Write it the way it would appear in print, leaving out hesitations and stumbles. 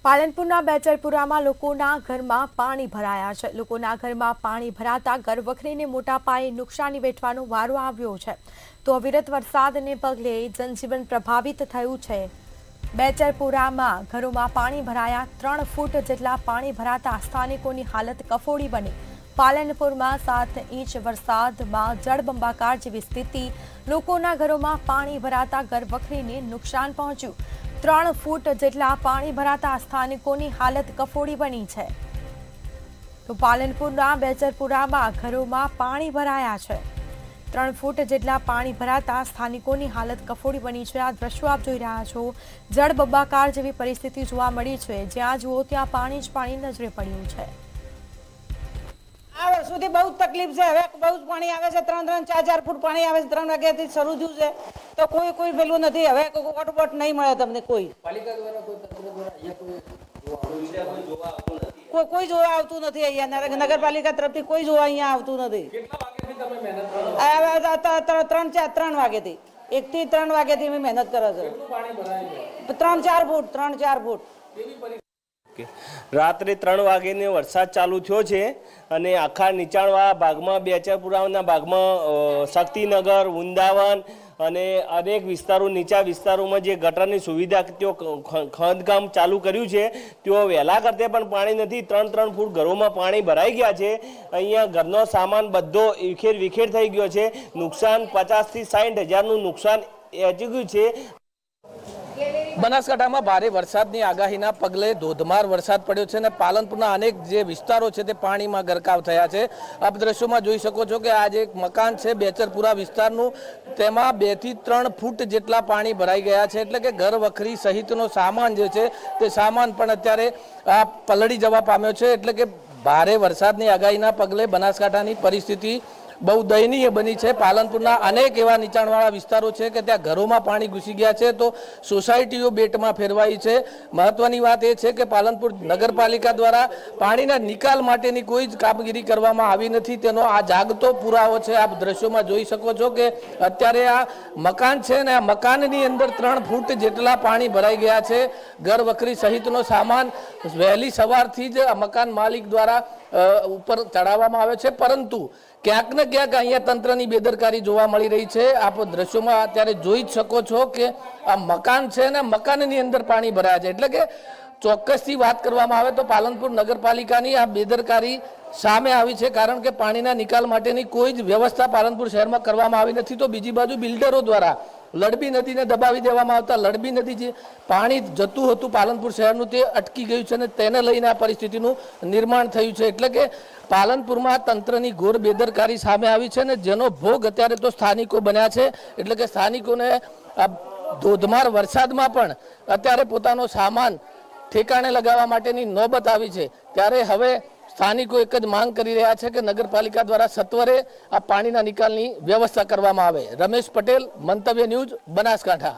પાલનપુરના બેચરપુરામાં લોકોના ઘરમાં પાણી ભરાયા છે। લોકોના ઘરમાં પાણી ભરાતા ઘરવખરીને મોટા પાયે નુકસાની વેઠવાનો વારો આવ્યો છે। તો અવિરત વરસાદને પગલે જનજીવન પ્રભાવિત થયું છે। બેચરપુરામાં ઘરોમાં પાણી ભરાયા। 3 ફૂટ જેટલા પાણી ભરાતા સ્થાનિકોની હાલત કફોડી બની। પાલનપુરમાં 7 ઇંચ વરસાદમાં જળબંબાકાર જેવી સ્થિતિ। લોકોના ઘરોમાં પાણી ભરાતા ઘરવખરીને નુકસાન પહોંચ્યું। 3 ફૂટ જેટલા પાણી ભરાતા સ્થાનિકોની હાલત કફોડી બની છે। તો પાલનપુરના બેચરપુરામાં ઘરોમાં પાણી ભરાયા છે। 3 ફૂટ જેટલા પાણી ભરાતા સ્થાનિકોની હાલત કફોડી બની છે। આ દ્રશ્યો આપ જોઈ રહ્યા છો। જળબંબાકાર જેવી પરિસ્થિતિ જોવા મળી છે। જ્યાં જુઓ ત્યાં પાણી જ પાણી નજરે પડ્યું છે। આ વર્ષોથી બહુ તકલીફ છે। હવે બહુ જ પાણી આવે છે। 3-3, 4-4 ફૂટ પાણી આવે છે। 3 વાગ્યાથી શરૂ થયું છે તો કોઈ પેલું નથી। હવે વોટ નહીં મળે તમને। કોઈ જોવા આવતું નથી। અહીંયા નગરપાલિકા તરફથી કોઈ જોવા અહીંયા આવતું નથી। 3 વાગ્યાથી 1 થી 3 વાગ્યાથી અમે મહેનત કરે છે। 3-4 ફૂટ 3-4 ફૂટ। રાત્રે 3 વાગ્યાનો વરસાદ ચાલુ થયો છે અને આખા નીચાણવાળા ભાગમાં બેચરપુરાના ભાગમાં શક્તિનગર, વૃંદાવન અને અનેક વિસ્તારો નીચા વિસ્તારોમાં જે ગટરની સુવિધા તેઓ ખોદકામ ચાલુ કર્યું છે તેઓ વહેલા કરતે પણ પાણી નથી। 3-3 ફૂટ ઘરોમાં પાણી ભરાઈ ગયા છે। અહીંયા ઘરનો સામાન બધો વિખેર થઈ ગયો છે। નુકસાન 50 થી 60 હજારનું નુકસાન એચગ્યું છે। બનાસકાંઠામાં ભારે વરસાદની આગાહીના પગલે ધોધમાર વરસાદ પડ્યો છે અને પાલનપુરના અનેક જે વિસ્તારો છે તે પાણીમાં ગરકાવ થયા છે। આપ દ્રશ્યોમાં જોઈ શકો છો કે આ જે એક મકાન છે બેચરપુરા વિસ્તારનું, તેમાં 2 થી 3 ફૂટ જેટલા પાણી ભરાઈ ગયા છે। એટલે કે ઘર વખરી સહિતનો સામાન જે છે તે સામાન પણ અત્યારે પલળી જવા પામ્યો છે। એટલે કે ભારે વરસાદની આગાહીના પગલે બનાસકાંઠાની પરિસ્થિતિ બહુ દયનીય બની છે। પાલનપુરના અનેક એવા નીચાણવાળા વિસ્તારો છે કે ત્યાં ઘરોમાં પાણી ઘૂસી ગયા છે તો સોસાયટીઓ બેટમાં ફેરવાઈ છે। મહત્વની વાત એ છે કે પાલનપુર નગરપાલિકા દ્વારા પાણીના નિકાલ માટેની કોઈ જ કામગીરી કરવામાં આવી નથી, તેનો આ જાગતો પુરાવો છે। આપ દ્રશ્યોમાં જોઈ શકો છો કે અત્યારે આ મકાન છે ને આ મકાનની અંદર 3 ફૂટ જેટલા પાણી ભરાઈ ગયા છે। ઘર વખરી સહિતનો સામાન વહેલી સવારથી જ આ મકાન માલિક દ્વારા ઉપર ચડાવવામાં આવે છે, પરંતુ ક્યાંક ને ક્યાંક અહીંયા તંત્રની બેદરકારી જોવા મળી રહી છે। આપ દ્રશ્યોમાં અત્યારે જોઈ જ શકો છો કે આ મકાન છે ને મકાનની અંદર પાણી ભરાયા છે। એટલે કે ચોક્કસથી વાત કરવામાં આવે તો પાલનપુર નગરપાલિકાની આ બેદરકારી સામે આવી છે, કારણ કે પાણીના નિકાલ માટેની કોઈ જ વ્યવસ્થા પાલનપુર શહેરમાં કરવામાં આવી નથી। તો બીજી બાજુ બિલ્ડરો દ્વારા લડબી નદીને દબાવી દેવામાં આવતા લડબી નદી જે પાણી જતું હતું પાલનપુર શહેરનું તે અટકી ગયું છે અને તેને લઈને આ પરિસ્થિતિનું નિર્માણ થયું છે। એટલે કે પાલનપુરમાં તંત્રની ઘોર બેદરકારી સામે આવી છે અને જેનો ભોગ અત્યારે તો સ્થાનિકો બન્યા છે। એટલે કે સ્થાનિકોને આ ધોધમાર વરસાદમાં પણ અત્યારે પોતાનો સામાન ઠેકાણે લગાવવા માટેની નોબત આવી છે। ત્યારે હવે સ્થાનિકો એક જ માંગ કરી રહ્યા છે કે નગરપાલિકા દ્વારા સત્વરે આ પાણીના નિકાલની વ્યવસ્થા કરવામાં આવે। રમેશ પટેલ, મંતવ્ય ન્યૂઝ, બનાસકાંઠા।